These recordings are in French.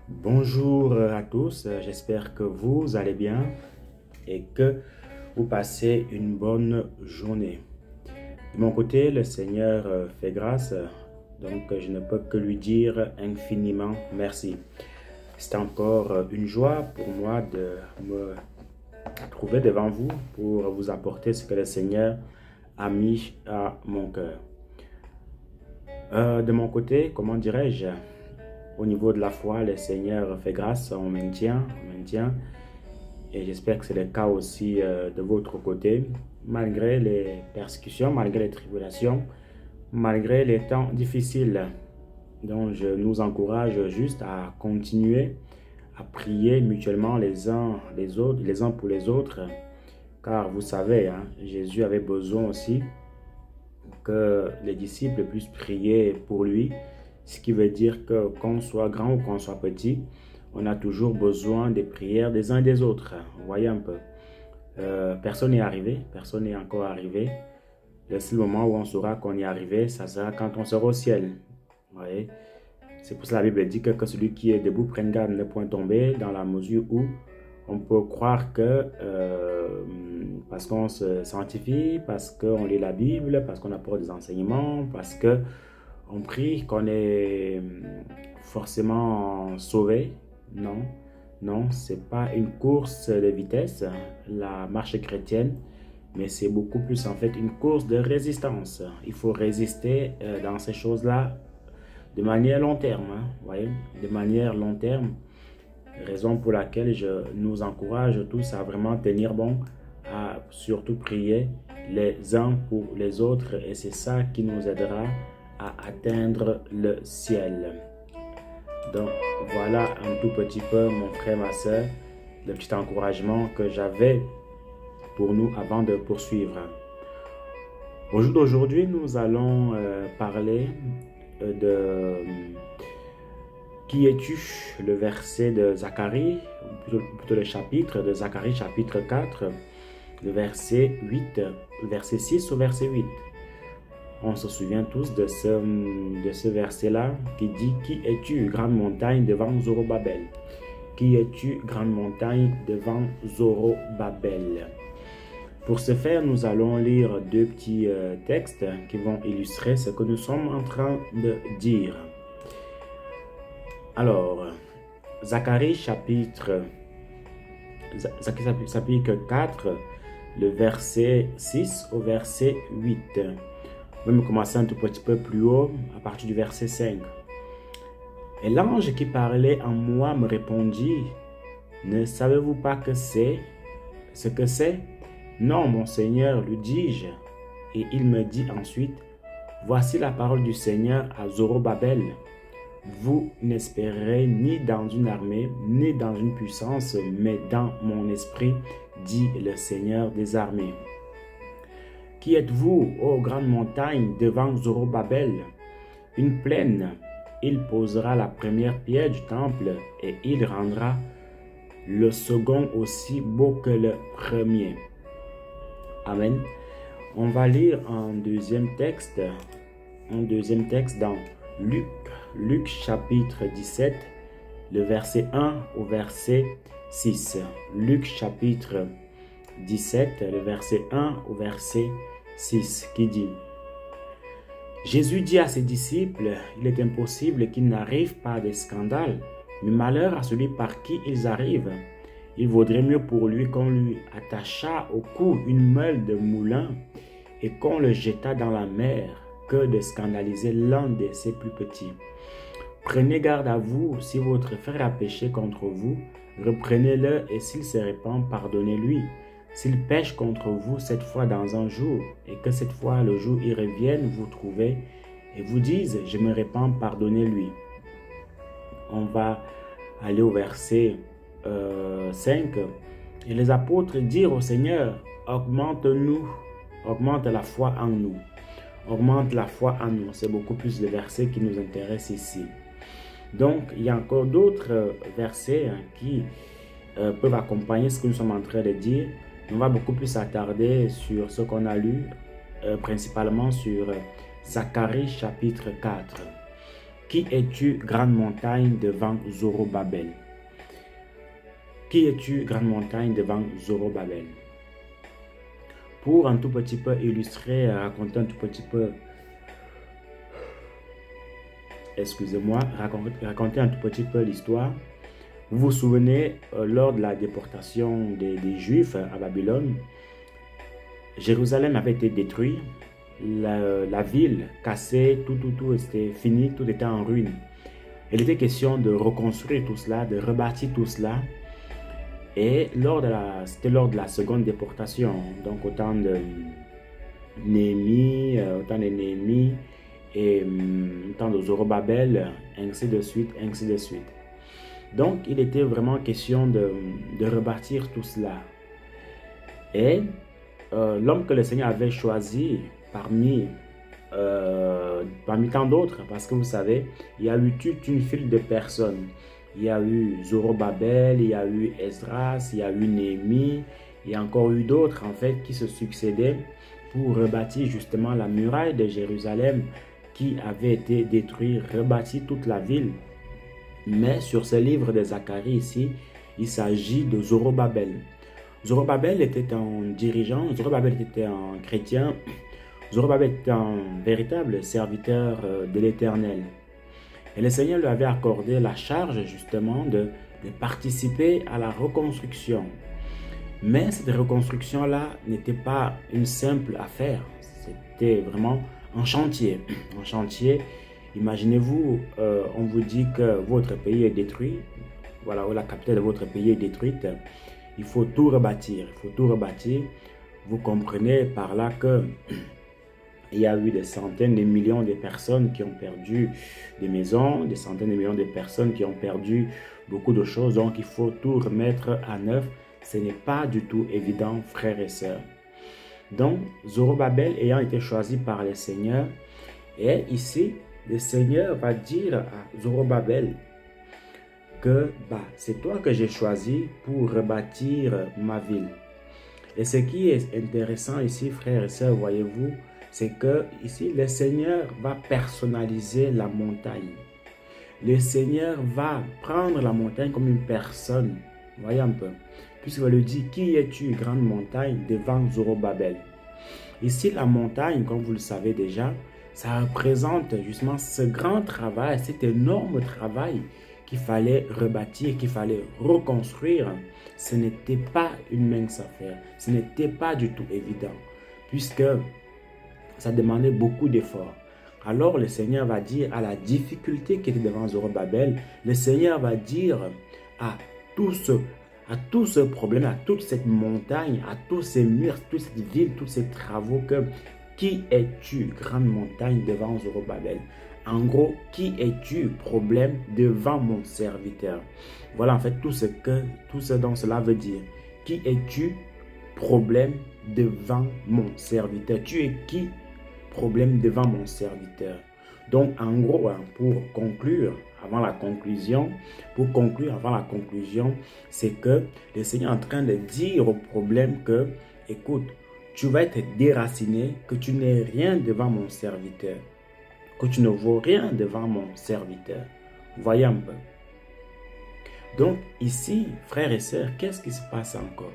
Bonjour à tous, j'espère que vous allez bien et que vous passez une bonne journée. De mon côté, le Seigneur fait grâce, donc je ne peux que lui dire infiniment merci. C'est encore une joie pour moi de me trouver devant vous pour vous apporter ce que le Seigneur a mis à mon cœur. De mon côté, comment dirais-je, au niveau de la foi, le Seigneur fait grâce, on maintient. Et j'espère que c'est le cas aussi de votre côté, malgré les persécutions, malgré les tribulations, malgré les temps difficiles. Donc, je nous encourage juste à continuer à prier mutuellement les uns les autres, les uns pour les autres, car vous savez, hein, Jésus avait besoin aussi que les disciples puissent prier pour lui, ce qui veut dire que qu'on soit grand ou qu'on soit petit, on a toujours besoin des prières des uns et des autres. Vous voyez un peu. Personne n'est arrivé, personne n'est encore arrivé. Le seul moment où on saura qu'on est arrivé, ça sera quand on sera au ciel. Vous voyez. C'est pour ça que la Bible dit que celui qui est debout prenne garde de ne point tomber, dans la mesure où on peut croire que parce qu'on se sanctifie, parce qu'on lit la Bible, parce qu'on apporte des enseignements, parce qu'on prie, qu'on est forcément sauvé. Non, non, c'est pas une course de vitesse, la marche chrétienne, mais c'est beaucoup plus en fait une course de résistance. Il faut résister dans ces choses-là de manière long terme, hein, vous voyez, de manière long terme. Raison pour laquelle je nous encourage tous à vraiment tenir bon, à surtout prier les uns pour les autres, et c'est ça qui nous aidera à atteindre le ciel. Donc voilà un tout petit peu, mon frère, ma soeur, le petit encouragement que j'avais pour nous avant de poursuivre. Au jour d'aujourd'hui, nous allons parler de qui es-tu, le verset de Zacharie, ou plutôt le chapitre de Zacharie, chapitre 4, le verset 8, le verset 6 au verset 8. On se souvient tous de ce verset-là qui dit « Qui es-tu, grande montagne devant Zorobabel ?» Qui es-tu, grande montagne devant Zorobabel? Pour ce faire, nous allons lire deux petits textes qui vont illustrer ce que nous sommes en train de dire. Alors, Zacharie chapitre 4, le verset 6 au verset 8. On va commencer un tout petit peu plus haut, à partir du verset 5. Et l'ange qui parlait en moi me répondit, « Ne savez-vous pas ce que c'est? Non, mon Seigneur, lui dis-je. » Et il me dit ensuite, « Voici la parole du Seigneur à Zorobabel. Vous n'espérez ni dans une armée, ni dans une puissance, mais dans mon esprit, dit le Seigneur des armées. Qui êtes-vous, ô grande montagne, devant Zorobabel? Une plaine. Il posera la première pierre du temple et il rendra le second aussi beau que le premier. » Amen. On va lire un deuxième texte dans Luc chapitre 17, le verset 1 au verset 6. Luc chapitre 17, le verset 1 au verset 6, qui dit: Jésus dit à ses disciples, il est impossible qu'il n'arrive pas de scandale, mais malheur à celui par qui ils arrivent. Il vaudrait mieux pour lui qu'on lui attachât au cou une meule de moulin et qu'on le jetât dans la mer que de scandaliser l'un de ses plus petits. Prenez garde à vous, si votre frère a péché contre vous, reprenez-le et s'il se répand, pardonnez-lui. S'il pêche contre vous cette fois dans un jour, et que cette fois le jour il revienne vous trouver et vous dise, je me répands, pardonnez-lui. On va aller au verset 5. Et les apôtres dirent au Seigneur, augmente-nous, augmente la foi en nous. Augmente la foi en nous. C'est beaucoup plus le verset qui nous intéresse ici. Donc, il y a encore d'autres versets qui peuvent accompagner ce que nous sommes en train de dire. On va beaucoup plus s'attarder sur ce qu'on a lu, principalement sur Zacharie chapitre 4. Qui es-tu, grande montagne, devant Zorobabel? Qui es-tu, grande montagne, devant Zorobabel? Pour un tout petit peu illustrer, raconter un tout petit peu, excusez-moi, raconter un tout petit peu l'histoire. Vous vous souvenez, lors de la déportation des Juifs à Babylone, Jérusalem avait été détruite, la ville cassée, tout était fini, tout était en ruine. Il était question de reconstruire tout cela, de rebâtir tout cela. Et c'était lors de la seconde déportation, donc au temps de Néhémie, et au temps de Zorobabel, ainsi de suite, ainsi de suite. Donc, il était vraiment question de rebâtir tout cela. Et l'homme que le Seigneur avait choisi parmi tant d'autres, parce que vous savez, il y a eu toute une file de personnes. Il y a eu Zorobabel, il y a eu Esdras, il y a eu Néhémie, il y a encore eu d'autres en fait qui se succédaient pour rebâtir justement la muraille de Jérusalem qui avait été détruite, rebâtir toute la ville. Mais sur ce livre de Zacharie ici, il s'agit de Zorobabel. Zorobabel était un dirigeant, Zorobabel était un chrétien, Zorobabel était un véritable serviteur de l'Éternel. Et le Seigneur lui avait accordé la charge justement de participer à la reconstruction. Mais cette reconstruction-là n'était pas une simple affaire. C'était vraiment un chantier. Un chantier, imaginez-vous, on vous dit que votre pays est détruit. Voilà, la capitale de votre pays est détruite. Il faut tout rebâtir. Il faut tout rebâtir. Vous comprenez par là que il y a eu des centaines de millions de personnes qui ont perdu des maisons, des centaines de millions de personnes qui ont perdu beaucoup de choses. Donc, il faut tout remettre à neuf. Ce n'est pas du tout évident, frères et sœurs. Donc, Zorobabel ayant été choisi par le Seigneur, et ici, le Seigneur va dire à Zorobabel que c'est toi que j'ai choisi pour rebâtir ma ville. Et ce qui est intéressant ici, frères et sœurs, voyez-vous, c'est que ici, le Seigneur va personnaliser la montagne. Le Seigneur va prendre la montagne comme une personne. Voyez un peu. Puisqu'il va lui dire, qui es-tu, grande montagne, devant Zorobabel? Ici, la montagne, comme vous le savez déjà, ça représente justement ce grand travail, cet énorme travail qu'il fallait rebâtir, qu'il fallait reconstruire. Ce n'était pas une mince affaire. Ce n'était pas du tout évident. Puisque ça demandait beaucoup d'efforts. Alors le Seigneur va dire à la difficulté qui était devant Zorobabel, le Seigneur va dire à tout ce problème, à toute cette montagne, à tous ces murs, toute cette ville, tous ces travaux que qui es-tu, grande montagne, devant Zorobabel? En gros, qui es-tu, problème, devant mon serviteur? Voilà en fait tout ce dont cela veut dire. Qui es-tu, problème, devant mon serviteur? Tu es qui, problème, devant mon serviteur? Donc en gros, pour conclure avant la conclusion, c'est que le Seigneur est en train de dire au problème que, écoute, tu vas être déraciné, que tu n'es rien devant mon serviteur, que tu ne vaux rien devant mon serviteur. Voyez un peu. Donc ici, frères et sœurs, qu'est-ce qui se passe encore?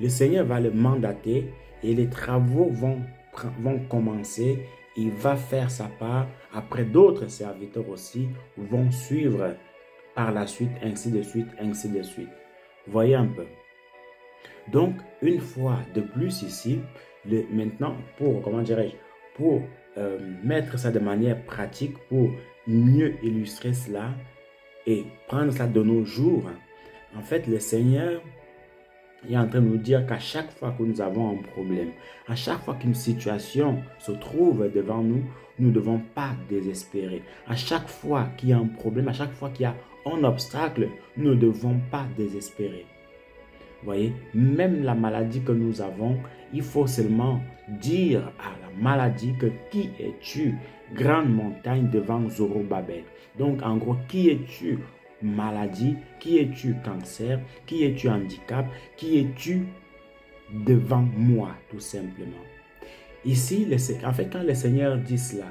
Le Seigneur va le mandater et les travaux vont commencer. Il va faire sa part. Après, d'autres serviteurs aussi vont suivre par la suite, ainsi de suite, ainsi de suite. Voyez un peu. Donc, une fois de plus ici, maintenant, pour mettre ça de manière pratique, pour mieux illustrer cela et prendre ça de nos jours, en fait, le Seigneur est en train de nous dire qu'à chaque fois que nous avons un problème, à chaque fois qu'une situation se trouve devant nous, nous ne devons pas désespérer. À chaque fois qu'il y a un problème, à chaque fois qu'il y a un obstacle, nous ne devons pas désespérer. Vous voyez, même la maladie que nous avons, il faut seulement dire à la maladie que qui es-tu, grande montagne devant Zorobabel. Donc en gros, qui es-tu, maladie, qui es-tu, cancer, qui es-tu, handicap, qui es-tu devant moi, tout simplement. Ici, en fait, quand le Seigneur dit cela,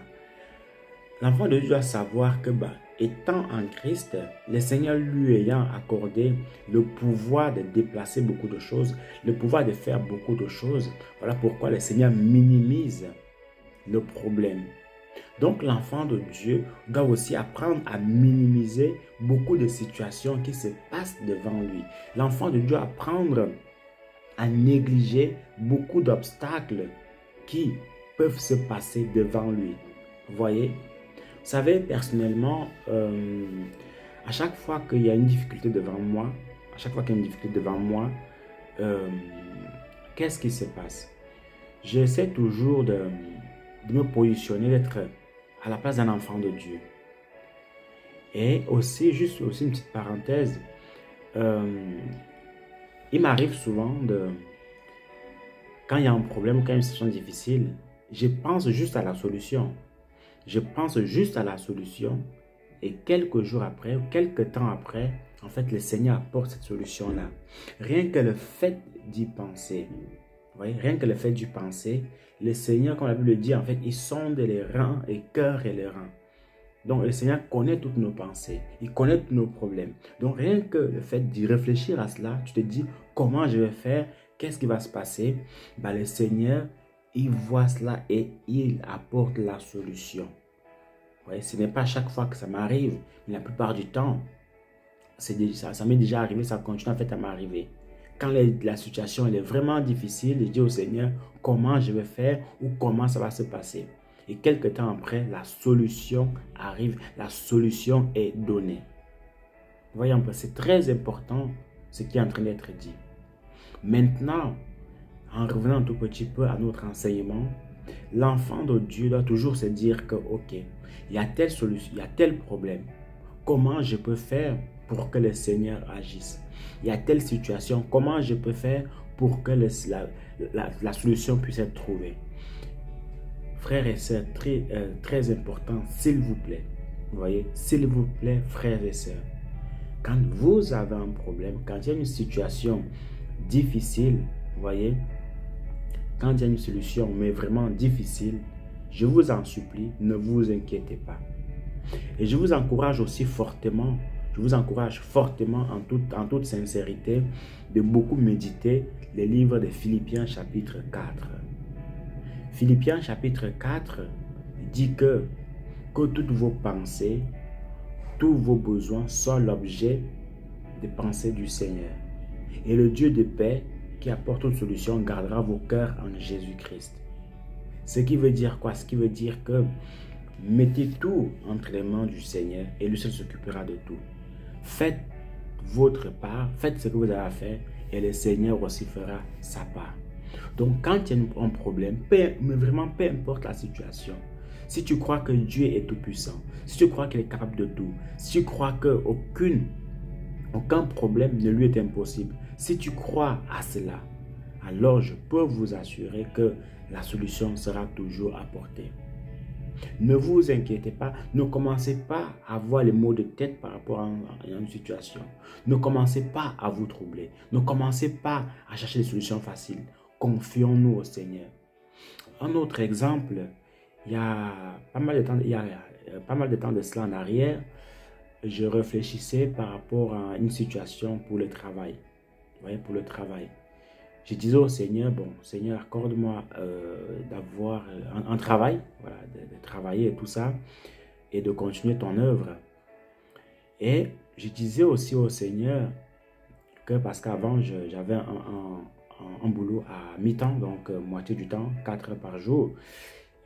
L'enfant de Dieu doit savoir que, étant en Christ, le Seigneur lui ayant accordé le pouvoir de déplacer beaucoup de choses, le pouvoir de faire beaucoup de choses, voilà pourquoi le Seigneur minimise le problème. Donc l'enfant de Dieu doit aussi apprendre à minimiser beaucoup de situations qui se passent devant lui. L'enfant de Dieu doit apprendre à négliger beaucoup d'obstacles qui peuvent se passer devant lui. Vous voyez? Vous savez, personnellement, à chaque fois qu'il y a une difficulté devant moi, qu'est-ce qui se passe? J'essaie toujours de me positionner, d'être à la place d'un enfant de Dieu. Et aussi, juste aussi une petite parenthèse, il m'arrive souvent quand il y a un problème, quand il y a une situation difficile, je pense juste à la solution. Je pense juste à la solution et quelques jours après, ou quelques temps après, en fait, le Seigneur apporte cette solution-là. Rien que le fait d'y penser, vous voyez, rien que le fait d'y penser, le Seigneur, comme la Bible le dit, en fait, il sonde les reins, les cœurs et les reins. Donc, le Seigneur connaît toutes nos pensées, il connaît tous nos problèmes. Donc, rien que le fait d'y réfléchir à cela, tu te dis, comment je vais faire, qu'est-ce qui va se passer? Le Seigneur, il voit cela et il apporte la solution. Ouais, ce n'est pas chaque fois que ça m'arrive, mais la plupart du temps, ça m'est déjà arrivé, ça continue en fait à m'arriver. Quand la situation elle est vraiment difficile, je dis au Seigneur comment je vais faire ou comment ça va se passer. Et quelques temps après, la solution arrive, la solution est donnée. Voyons, c'est très important ce qui est en train d'être dit. Maintenant, en revenant un tout petit peu à notre enseignement, l'enfant de Dieu doit toujours se dire que, ok, il y a telle solution, il y a tel problème. Comment je peux faire pour que le Seigneur agisse? Il y a telle situation, comment je peux faire pour que la solution puisse être trouvée? Frères et sœurs, très important, s'il vous plaît. Vous voyez, s'il vous plaît, frères et sœurs, quand vous avez un problème, quand il y a une situation difficile, vous voyez, quand il y a une solution, mais vraiment difficile, je vous en supplie, ne vous inquiétez pas. Et je vous encourage aussi fortement, en toute sincérité, de beaucoup méditer les livres de Philippiens chapitre 4. Philippiens chapitre 4 dit que toutes vos pensées, tous vos besoins soient l'objet des pensées du Seigneur. Et le Dieu de paix, qui apporte toute solution, gardera vos cœurs en Jésus-Christ. Ce qui veut dire quoi? Ce qui veut dire que mettez tout entre les mains du Seigneur et lui seul s'occupera de tout. Faites votre part, faites ce que vous avez à faire et le Seigneur aussi fera sa part. Donc quand il y a un problème, mais vraiment peu importe la situation, si tu crois que Dieu est tout-puissant, si tu crois qu'il est capable de tout, si tu crois qu'aucun problème ne lui est impossible, si tu crois à cela, alors je peux vous assurer que la solution sera toujours apportée. Ne vous inquiétez pas, ne commencez pas à avoir les maux de tête par rapport à une situation. Ne commencez pas à vous troubler. Ne commencez pas à chercher des solutions faciles. Confions-nous au Seigneur. Un autre exemple, il y a pas mal de temps de cela en arrière, je réfléchissais par rapport à une situation pour le travail. Vous voyez, pour le travail. Je disais au Seigneur, bon, Seigneur, accorde-moi d'avoir un travail, voilà, de travailler et tout ça, et de continuer ton œuvre. Et je disais aussi au Seigneur que, parce qu'avant, j'avais un boulot à mi-temps, donc moitié du temps, 4 heures par jour,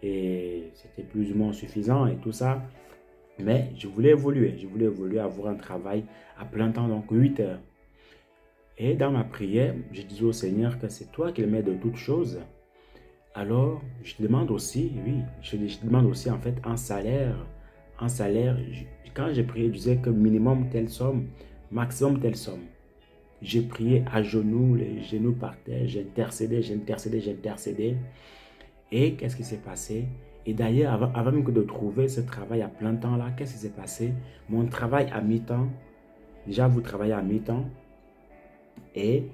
et c'était plus ou moins suffisant et tout ça. Mais je voulais évoluer, avoir un travail à plein temps, donc 8 heures. Et dans ma prière, je disais au Seigneur que c'est toi qui le mets de toutes choses. Alors, je te demande aussi, oui, je demande aussi en fait un salaire. Quand j'ai prié, je disais que minimum telle somme, maximum telle somme. J'ai prié à genoux, les genoux par terre, j'ai intercédé. Et qu'est-ce qui s'est passé? Et d'ailleurs, avant même que de trouver ce travail à plein temps là, qu'est-ce qui s'est passé? Mon travail à mi-temps, déjà vous travaillez à mi-temps, et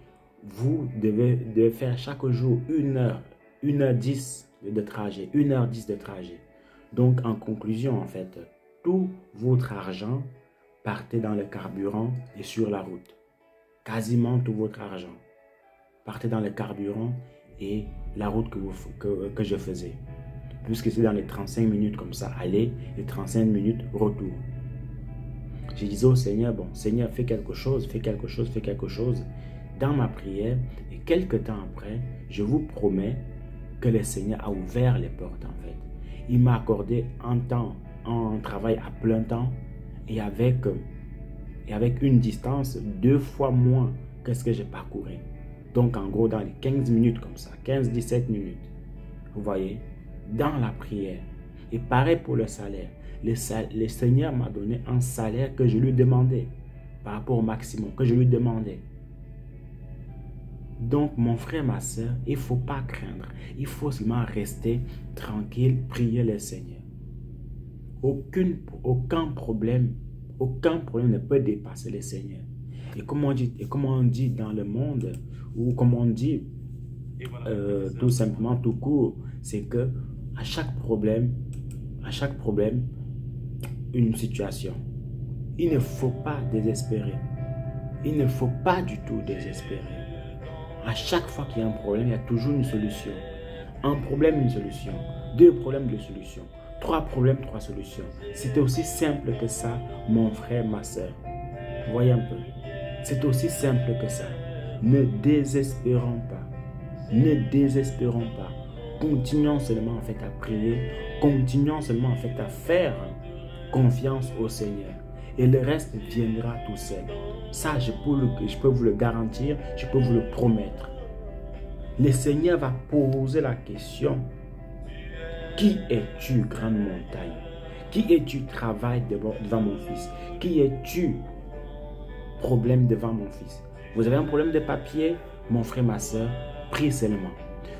vous devez faire chaque jour 1h10 de trajet. Donc, en conclusion, en fait, tout votre argent partait dans le carburant et sur la route. Quasiment tout votre argent partait dans le carburant et la route que je faisais. Puisque c'est dans les 35 minutes comme ça, aller et 35 minutes retour. Je disais au Seigneur, bon, Seigneur, fais quelque chose, fais quelque chose, fais quelque chose dans ma prière. Et quelques temps après, je vous promets que le Seigneur a ouvert les portes en fait. Il m'a accordé un travail à plein temps et avec une distance 2 fois moins que ce que j'ai parcouru. Donc en gros, dans les 15 minutes comme ça, 15-17 minutes, vous voyez, dans la prière. Et pareil pour le salaire. Le Seigneur m'a donné un salaire que je lui demandais par rapport au maximum que je lui demandais. Donc mon frère, ma soeur, il ne faut pas craindre. Il faut seulement rester tranquille, prier le Seigneur. Aucun problème ne peut dépasser le Seigneur. Et comme on dit dans le monde, ou comme on dit tout simplement, tout court, c'est que à chaque problème, une situation. Il ne faut pas désespérer. Il ne faut pas du tout désespérer. À chaque fois qu'il y a un problème, il y a toujours une solution. Un problème, une solution. 2 problèmes, 2 solutions. 3 problèmes, 3 solutions. C'est aussi simple que ça, mon frère, ma soeur. Voyez un peu. C'est aussi simple que ça. Ne désespérons pas. Ne désespérons pas. Continuons seulement en fait à prier. Continuons seulement en fait à faire confiance au Seigneur. Et le reste viendra tout seul. Ça, je peux vous le garantir, je peux vous le promettre. Le Seigneur va poser la question: qui es-tu, grande montagne? Qui es-tu, travail devant mon fils? Qui es-tu, problème devant mon fils? Vous avez un problème de papier, mon frère, ma soeur, prie seulement.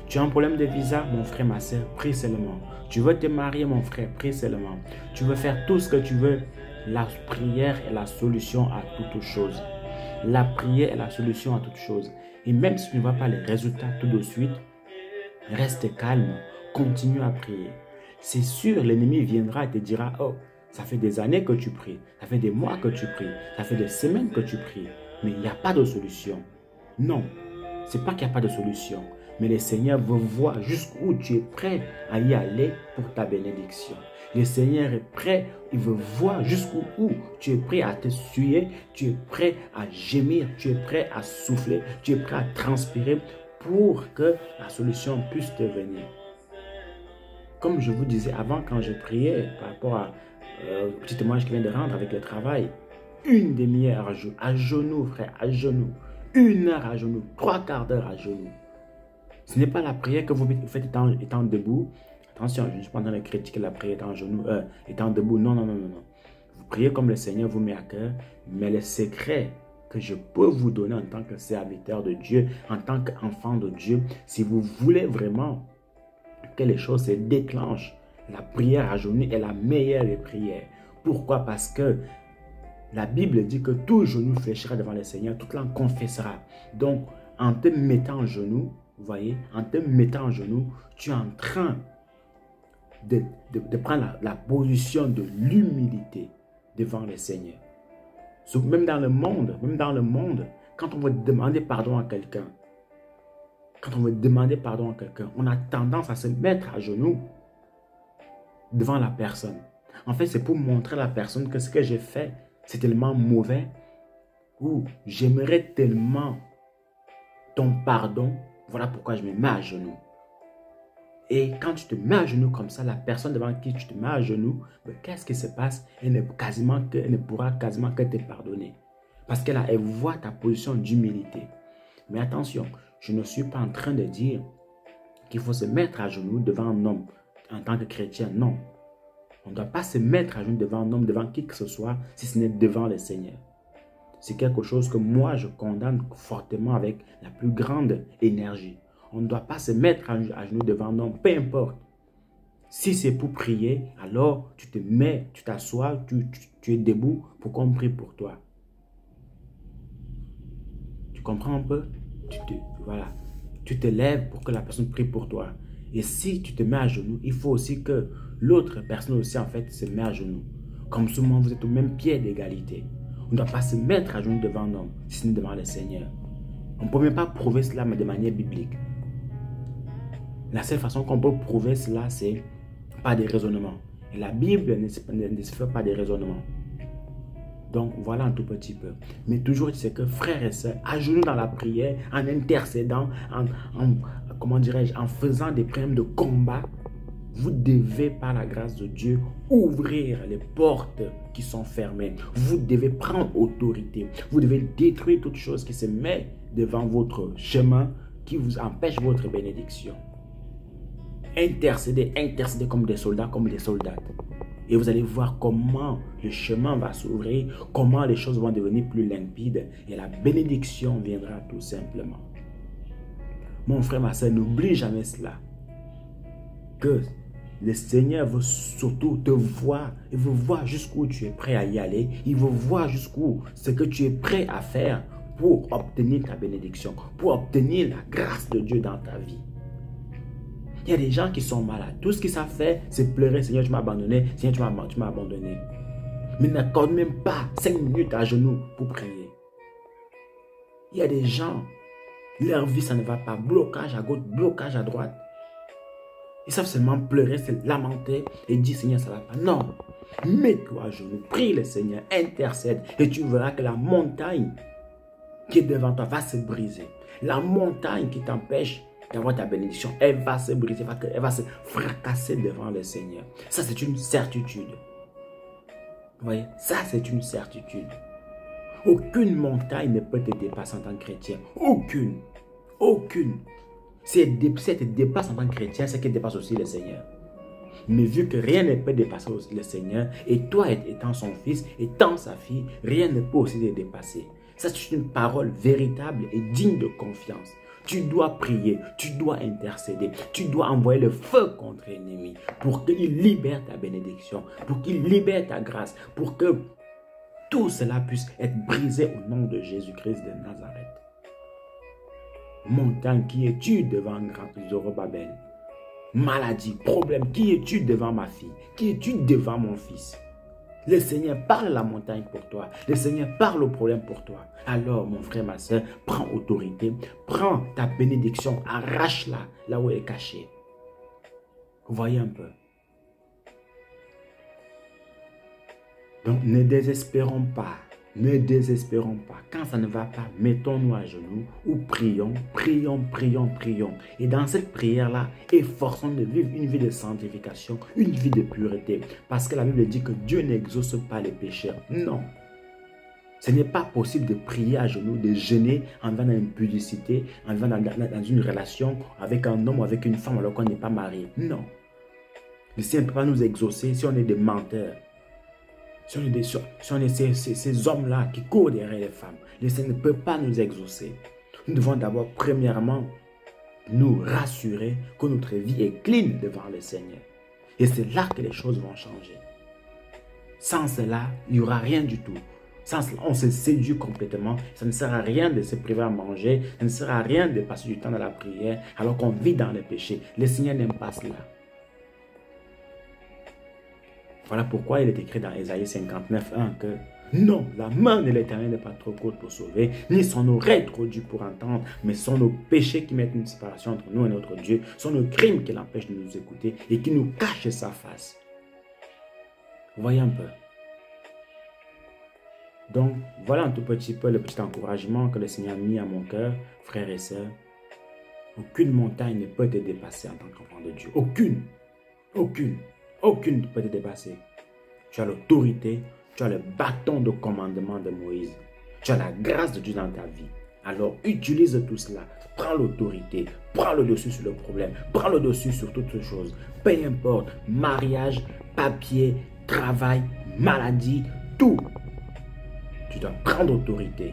Tu as un problème de visa, mon frère, ma soeur, prie seulement. Tu veux te marier, mon frère, prie seulement. Tu veux faire tout ce que tu veux. La prière est la solution à toutes choses. La prière est la solution à toutes choses. Et même si tu ne vois pas les résultats tout de suite, reste calme, continue à prier. C'est sûr, l'ennemi viendra et te dira: oh, ça fait des années que tu pries, ça fait des mois que tu pries, ça fait des semaines que tu pries, mais il n'y a pas de solution. Non, ce n'est pas qu'il n'y a pas de solution, mais le Seigneur veut voir jusqu'où tu es prêt à y aller pour ta bénédiction. Le Seigneur est prêt, il veut voir jusqu'où tu es prêt à te suer, tu es prêt à gémir, tu es prêt à souffler, tu es prêt à transpirer pour que la solution puisse te venir. Comme je vous disais avant, quand je priais par rapport au petit témoignage que je viens de rendre avec le travail, 1 demi-heure à genoux, frère, à genoux, 1 heure à genoux, 3/4 d'heure à genoux. Ce n'est pas la prière que vous faites étant debout. Attention, je ne suis pas en train de critiquer la prière étant, étant debout. Non, non, non, non, non. Vous priez comme le Seigneur vous met à cœur. Mais le secret que je peux vous donner en tant que serviteur de Dieu, en tant qu'enfant de Dieu, si vous voulez vraiment que les choses se déclenchent, la prière à genoux est la meilleure des prières. Pourquoi? Parce que la Bible dit que tout genou fléchira devant le Seigneur, toute langue confessera. Donc, en te mettant en genoux, vous voyez, en te mettant en genoux, tu es en train de prendre la position de l'humilité devant le Seigneur. Même dans le monde, quand on veut demander pardon à quelqu'un, on a tendance à se mettre à genoux devant la personne. En fait, c'est pour montrer à la personne que ce que j'ai fait, c'est tellement mauvais, ou j'aimerais tellement ton pardon, voilà pourquoi je me mets à genoux. Et quand tu te mets à genoux comme ça, la personne devant qui tu te mets à genoux, qu'est-ce qui se passe? Elle ne pourra quasiment que te pardonner. Parce qu'elle voit ta position d'humilité. Mais attention, je ne suis pas en train de dire qu'il faut se mettre à genoux devant un homme en tant que chrétien. Non. On ne doit pas se mettre à genoux devant un homme, devant qui que ce soit, si ce n'est devant le Seigneur. C'est quelque chose que moi, je condamne fortement avec la plus grande énergie. On ne doit pas se mettre à genoux devant un homme, peu importe. Si c'est pour prier, alors tu te mets, tu t'assois, tu es debout pour qu'on prie pour toi. Tu comprends un peu? Voilà. Tu te lèves pour que la personne prie pour toi. Et si tu te mets à genoux, il faut aussi que l'autre personne aussi en fait se met à genoux. Comme souvent vous êtes au même pied d'égalité. On ne doit pas se mettre à genoux devant un homme, sinon devant le Seigneur. On ne peut même pas prouver cela, mais de manière biblique. La seule façon qu'on peut prouver cela, c'est par des raisonnements. Et la Bible ne se fait pas des raisonnements. Donc, voilà un tout petit peu. Mais toujours, c'est que frères et sœurs, à genoux dans la prière, en intercédant, comment dirais-je, en faisant des prières de combat, vous devez, par la grâce de Dieu, ouvrir les portes qui sont fermées. Vous devez prendre autorité. Vous devez détruire toute chose qui se met devant votre chemin, qui vous empêche votre bénédiction. Intercédez comme des soldats, comme des soldates. Et vous allez voir comment le chemin va s'ouvrir, comment les choses vont devenir plus limpides et la bénédiction viendra tout simplement. Mon frère, ma soeur, n'oublie jamais cela. Que le Seigneur veut surtout te voir. Il veut voir jusqu'où tu es prêt à y aller. Il veut voir jusqu'où ce que tu es prêt à faire pour obtenir ta bénédiction, pour obtenir la grâce de Dieu dans ta vie. Il y a des gens qui sont malades. Tout ce qu'ils savent faire, c'est pleurer. Seigneur, tu m'as abandonné. Seigneur, tu m'as abandonné. Mais n'accorde même pas 5 minutes à genoux pour prier. Il y a des gens, leur vie, ça ne va pas. Blocage à gauche, blocage à droite. Ils savent seulement pleurer, se lamenter et dire, Seigneur, ça ne va pas. Non. Mets-toi à genoux, prie le Seigneur, intercède. Et tu verras que la montagne qui est devant toi va se briser. La montagne qui t'empêche d'avoir ta bénédiction, elle va se briser, elle va se fracasser devant le Seigneur. Ça, c'est une certitude. Vous voyez, ça, c'est une certitude. Aucune montagne ne peut te dépasser en tant que chrétien. Aucune. Aucune. Si elle te dépasse en tant que chrétien, c'est qu'elle dépasse aussi le Seigneur. Mais vu que rien ne peut dépasser le Seigneur, et toi étant son fils, étant sa fille, rien ne peut aussi te dépasser. Ça, c'est une parole véritable et digne de confiance. Tu dois prier, tu dois intercéder, tu dois envoyer le feu contre l'ennemi pour qu'il libère ta bénédiction, pour qu'il libère ta grâce, pour que tout cela puisse être brisé au nom de Jésus-Christ de Nazareth. Montagne, qui es-tu devant grand Zorobabel? Maladie, problème, qui es-tu devant ma fille? Qui es-tu devant mon fils? Le Seigneur parle à la montagne pour toi. Le Seigneur parle au problème pour toi. Alors, mon frère, ma soeur, prends autorité. Prends ta bénédiction. Arrache-la là où elle est cachée. Vous voyez un peu. Donc, ne désespérons pas. Ne désespérons pas. Quand ça ne va pas, mettons-nous à genoux ou prions, prions, prions, prions. Et dans cette prière-là, efforçons de vivre une vie de sanctification, une vie de pureté. Parce que la Bible dit que Dieu n'exauce pas les pécheurs. Non. Ce n'est pas possible de prier à genoux, de jeûner en vivant dans une pudicité, en vivant dans une relation avec un homme ou avec une femme alors qu'on n'est pas marié. Non. Le Seigneur ne peut pas nous exaucer si on est des menteurs. Si on est ces hommes-là qui courent derrière les femmes, le Seigneur ne peut pas nous exaucer. Nous devons d'abord, premièrement, nous rassurer que notre vie est clean devant le Seigneur. Et c'est là que les choses vont changer. Sans cela, il n'y aura rien du tout. Sans cela, on se séduit complètement. Ça ne sert à rien de se priver à manger. Ça ne sert à rien de passer du temps dans la prière alors qu'on vit dans le péché. Le Seigneur n'aime pas cela. Voilà pourquoi il est écrit dans Ésaïe 59:1 que non, la main de l'Éternel n'est pas trop courte pour sauver, ni son oreille trop dure pour entendre, mais ce sont nos péchés qui mettent une séparation entre nous et notre Dieu, ce sont nos crimes qui l'empêchent de nous écouter et qui nous cachent sa face. Vous voyez un peu. Donc, voilà un tout petit peu le petit encouragement que le Seigneur a mis à mon cœur, frères et sœurs. Aucune montagne ne peut te dépasser en tant qu'enfant de Dieu. Aucune. Aucune. Aucune ne peut te dépasser. Tu as l'autorité, tu as le bâton de commandement de Moïse. Tu as la grâce de Dieu dans ta vie. Alors utilise tout cela. Prends l'autorité, prends le dessus sur le problème, prends le dessus sur toutes ces choses. Peu importe, mariage, papier, travail, maladie, tout. Tu dois prendre l'autorité.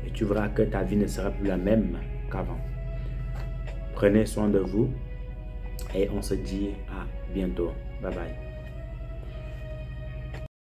Et tu verras que ta vie ne sera plus la même qu'avant. Prenez soin de vous. Et on se dit à bientôt. Bye bye.